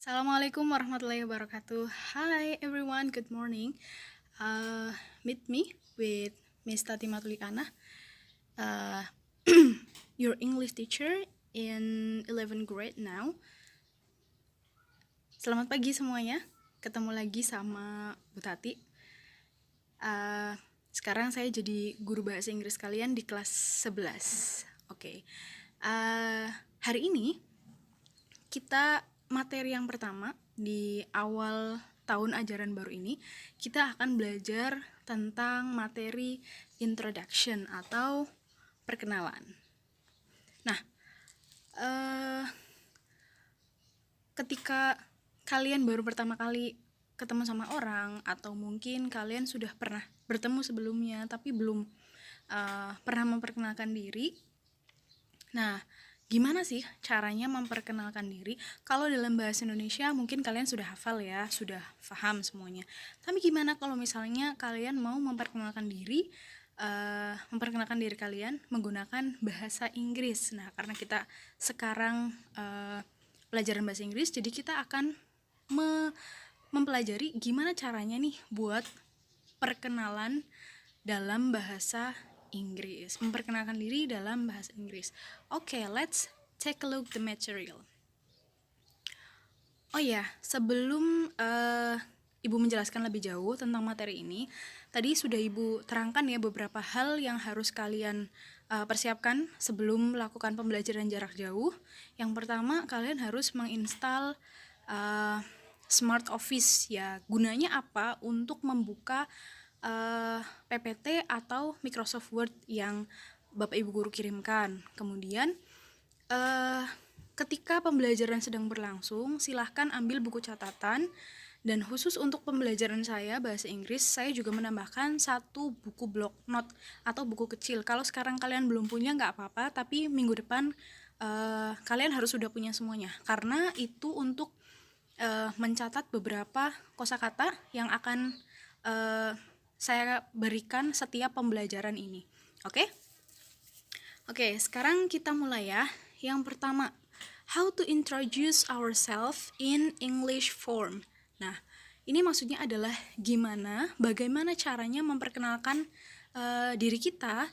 Assalamualaikum warahmatullahi wabarakatuh. Hi everyone, good morning. Meet me with Miss Tati Matulikana, uh, your English teacher in 11th grade now. Selamat pagi semuanya. Ketemu lagi sama Bu Tati. Sekarang saya jadi guru bahasa Inggris kalian di kelas 11. Oke. Hari ini kita materi yang pertama di awal tahun ajaran baru ini, kita akan belajar tentang materi introduction atau perkenalan. Nah, ketika kalian baru pertama kali ketemu sama orang, atau mungkin kalian sudah pernah bertemu sebelumnya tapi belum pernah memperkenalkan diri. Nah, gimana sih caranya memperkenalkan diri? Kalau dalam bahasa Indonesia mungkin kalian sudah hafal ya, sudah paham semuanya. Tapi gimana kalau misalnya kalian mau memperkenalkan diri kalian menggunakan bahasa Inggris? Nah, karena kita sekarang pelajaran bahasa Inggris, jadi kita akan mempelajari gimana caranya nih buat perkenalan dalam bahasa Inggris, memperkenalkan diri dalam bahasa Inggris. Oke, let's take a look the material. Oh ya, sebelum Ibu menjelaskan lebih jauh tentang materi ini, tadi sudah Ibu terangkan ya beberapa hal yang harus kalian persiapkan sebelum melakukan pembelajaran jarak jauh. Yang pertama, kalian harus menginstal Smart Office ya. Gunanya apa? Untuk membuka PPT atau Microsoft Word yang Bapak Ibu guru kirimkan. Kemudian ketika pembelajaran sedang berlangsung, silahkan ambil buku catatan. Dan khusus untuk pembelajaran saya bahasa Inggris, saya juga menambahkan satu buku block note atau buku kecil. Kalau sekarang kalian belum punya nggak apa-apa, tapi minggu depan kalian harus sudah punya semuanya. Karena itu untuk mencatat beberapa kosakata yang akan saya berikan setiap pembelajaran ini. Oke? Oke, sekarang kita mulai ya. Yang pertama, how to introduce ourselves in English form. Nah, ini maksudnya adalah bagaimana caranya memperkenalkan diri kita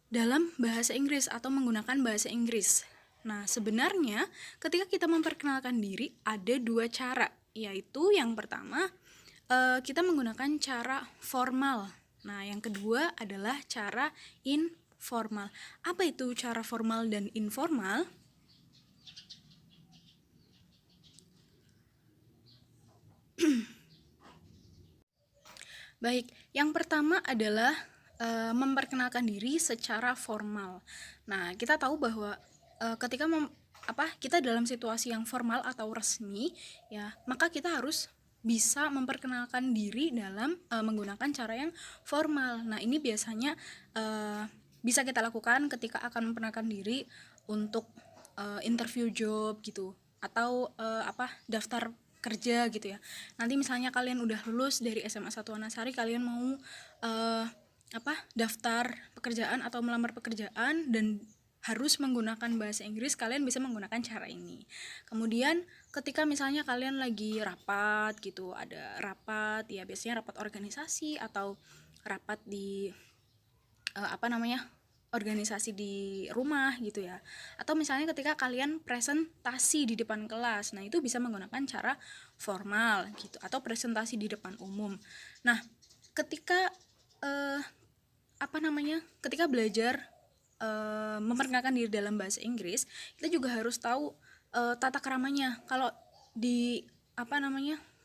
dalam bahasa Inggris atau menggunakan bahasa Inggris. Nah, sebenarnya ketika kita memperkenalkan diri ada dua cara, yaitu yang pertama kita menggunakan cara formal. Nah, yang kedua adalah cara informal. Apa itu cara formal dan informal? Baik, yang pertama adalah memperkenalkan diri secara formal. Nah, kita tahu bahwa ketika kita dalam situasi yang formal atau resmi, ya, maka kita harus bisa memperkenalkan diri dalam menggunakan cara yang formal. Nah, ini biasanya bisa kita lakukan ketika akan memperkenalkan diri untuk interview job gitu, atau daftar kerja gitu ya. Nanti misalnya kalian udah lulus dari SMA 1 Wanasari, kalian mau daftar pekerjaan atau melamar pekerjaan dan harus menggunakan bahasa Inggris, kalian bisa menggunakan cara ini. Kemudian ketika misalnya kalian lagi rapat gitu, ada rapat ya, biasanya rapat organisasi atau rapat di organisasi di rumah gitu ya, atau misalnya ketika kalian presentasi di depan kelas, nah itu bisa menggunakan cara formal gitu, atau presentasi di depan umum. Nah, ketika ketika belajar memperkenalkan diri dalam bahasa Inggris, kita juga harus tahu tata keramanya. Kalau di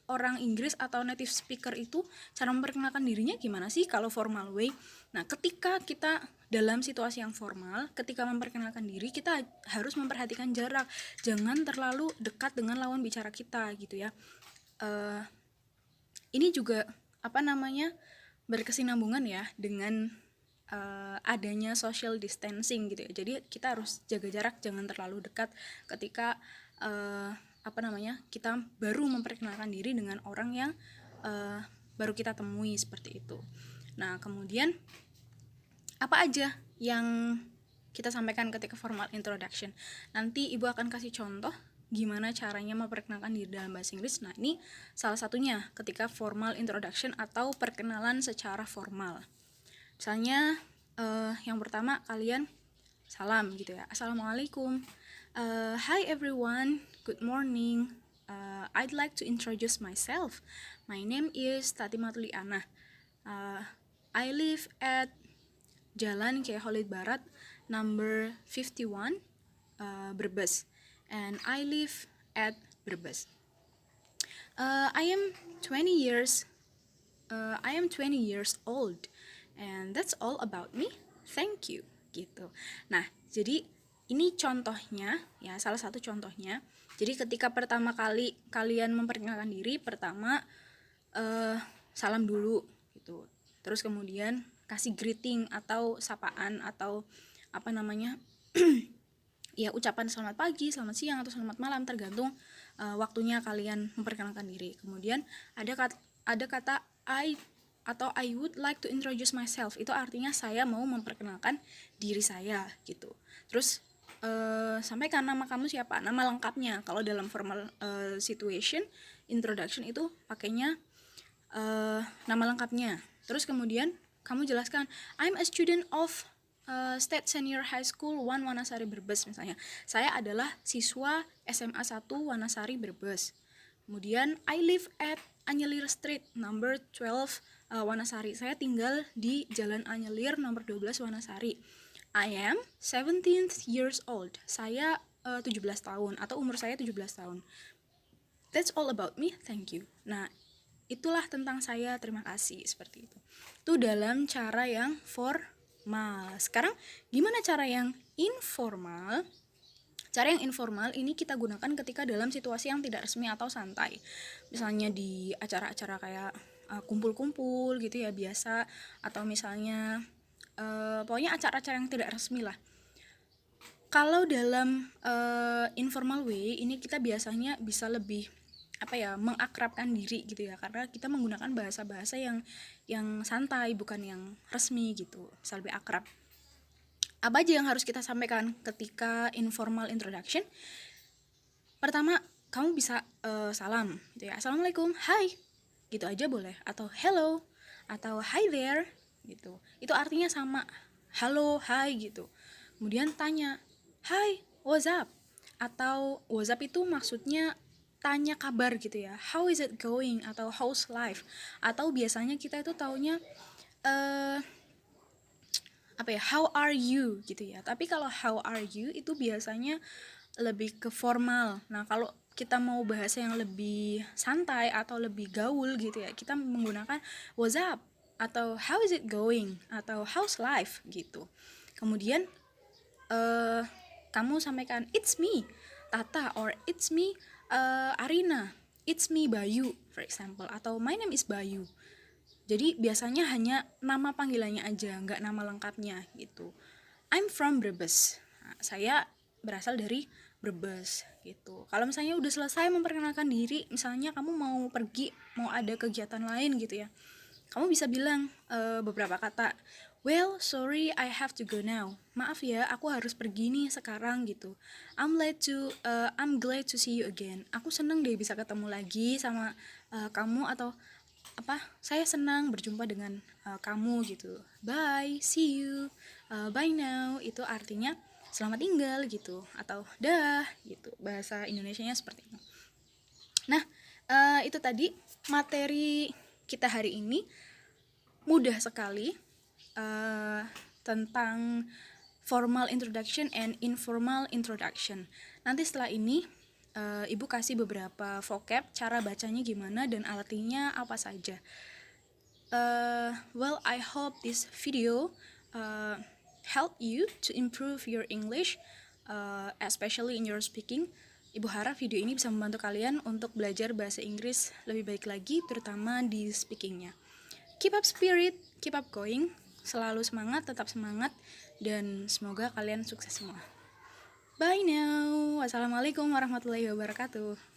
orang Inggris atau native speaker itu cara memperkenalkan dirinya gimana sih kalau formal way. Nah, ketika kita dalam situasi yang formal, ketika memperkenalkan diri, kita harus memperhatikan jarak, jangan terlalu dekat dengan lawan bicara kita gitu ya. Ini juga berkesinambungan ya dengan adanya social distancing gitu ya. Jadi kita harus jaga jarak, jangan terlalu dekat ketika kita baru memperkenalkan diri dengan orang yang baru kita temui seperti itu. Nah, kemudian apa aja yang kita sampaikan ketika formal introduction? Nanti Ibu akan kasih contoh gimana caranya memperkenalkan diri dalam bahasa Inggris. Nah, ini salah satunya ketika formal introduction atau perkenalan secara formal. Misalnya yang pertama kalian salam gitu ya. Assalamualaikum. Hi everyone, good morning. I'd like to introduce myself. My name is Tati Matuliana. I live at Jalan Kiai Khalid Barat, number 51, Brebes, and I live at Brebes. I am 20 years old, and that's all about me. Thank you, gitu. Nah, jadi ini contohnya ya, salah satu contohnya. Jadi ketika pertama kali kalian memperkenalkan diri, pertama salam dulu gitu. Terus kemudian kasih greeting atau sapaan atau apa namanya? Ya, ucapan selamat pagi, selamat siang atau selamat malam tergantung waktunya kalian memperkenalkan diri. Kemudian ada kata I atau I would like to introduce myself. Itu artinya saya mau memperkenalkan diri saya gitu. Terus sampaikan nama kamu siapa, nama lengkapnya. Kalau dalam formal situation introduction itu pakainya nama lengkapnya. Terus kemudian kamu jelaskan I'm a student of State Senior High School 1 Wanasari Brebes misalnya. Saya adalah siswa SMA 1 Wanasari Brebes. Kemudian I live at Anyelir Street number 12 Wanasari. Saya tinggal di Jalan Anyelir nomor 12 Wanasari. I am 17 years old. Saya 17 tahun atau umur saya 17 tahun. That's all about me. Thank you. Nah, itulah tentang saya, terima kasih, seperti itu. Itu dalam cara yang formal. Sekarang gimana cara yang informal? Cara yang informal ini kita gunakan ketika dalam situasi yang tidak resmi atau santai. Misalnya di acara-acara kayak kumpul-kumpul gitu ya biasa, atau misalnya pokoknya acara-acara yang tidak resmi lah. Kalau dalam informal way ini kita biasanya bisa lebih mengakrabkan diri gitu ya, karena kita menggunakan bahasa-bahasa yang santai, bukan yang resmi gitu, bisa lebih akrab. Apa aja yang harus kita sampaikan ketika informal introduction? Pertama, kamu bisa salam gitu ya, assalamualaikum, hi, gitu aja boleh, atau hello, atau hi there gitu. Itu artinya sama, halo, hi gitu. Kemudian tanya, hi, what's up? Atau what's up itu maksudnya tanya kabar gitu ya, how is it going, atau how's life, atau biasanya kita itu taunya how are you gitu ya. Tapi kalau how are you itu biasanya lebih ke formal. Nah, kalau kita mau bahasa yang lebih santai atau lebih gaul gitu ya, kita menggunakan what's up, atau how is it going, atau how's life gitu. Kemudian kamu sampaikan it's me Tata, or it's me Arina, it's me Bayu for example, atau my name is Bayu. Jadi biasanya hanya nama panggilannya aja, nggak nama lengkapnya gitu. I'm from Brebes. Nah, saya berasal dari Brebes gitu. Kalau misalnya udah selesai memperkenalkan diri, misalnya kamu mau pergi, mau ada kegiatan lain gitu ya, kamu bisa bilang beberapa kata, well, sorry, I have to go now. Maaf ya, aku harus pergi nih sekarang gitu. I'm glad to see you again. Aku seneng deh bisa ketemu lagi sama kamu, atau saya senang berjumpa dengan kamu gitu. Bye, see you, bye now. Itu artinya selamat tinggal gitu, atau dah gitu. Bahasa Indonesianya seperti itu. Nah, itu tadi materi kita hari ini. Mudah sekali tentang formal introduction and informal introduction. Nanti setelah ini Ibu kasih beberapa vocab, cara bacanya gimana dan artinya apa saja. Well, I hope this video help you to improve your English, especially in your speaking. Ibu harap video ini bisa membantu kalian untuk belajar bahasa Inggris lebih baik lagi, terutama di speakingnya. Keep up spirit, keep up going, selalu semangat, tetap semangat, dan semoga kalian sukses semua. Bye now. Wassalamualaikum warahmatullahi wabarakatuh.